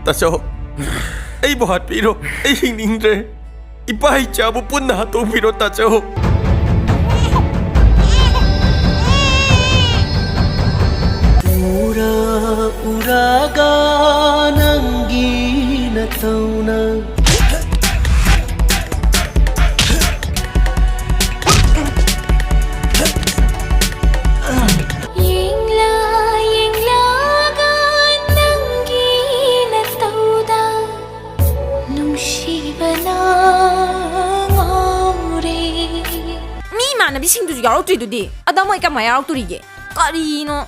ताचो आई बहुत पीरो आई हिंगनिंग्रे इपाई चाबु पुन्ना तो पीरो ताचो Ura uraga nangi natawna 미싱도 야로뚜이도디 아다모이까 마 야로뚜리게 까리노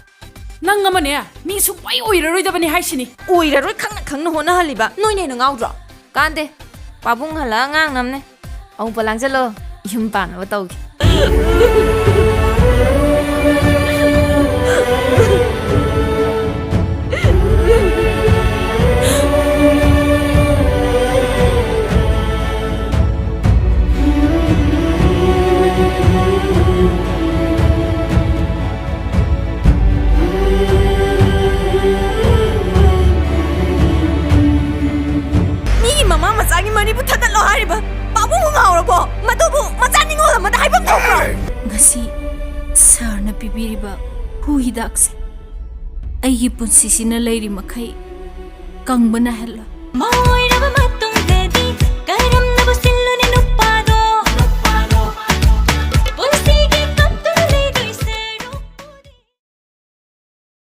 낭가마네 미수 빠이 오이러로이다바니 하이시니 오이라로 강나 호나할리바 노이네는 가우드라 간데 바붕할라 낭남네 엉벌랑절로 윰바나 와따오기 ngasi sarna pibiriba hu hidakse aigi punsisina leiri makai kangbana hella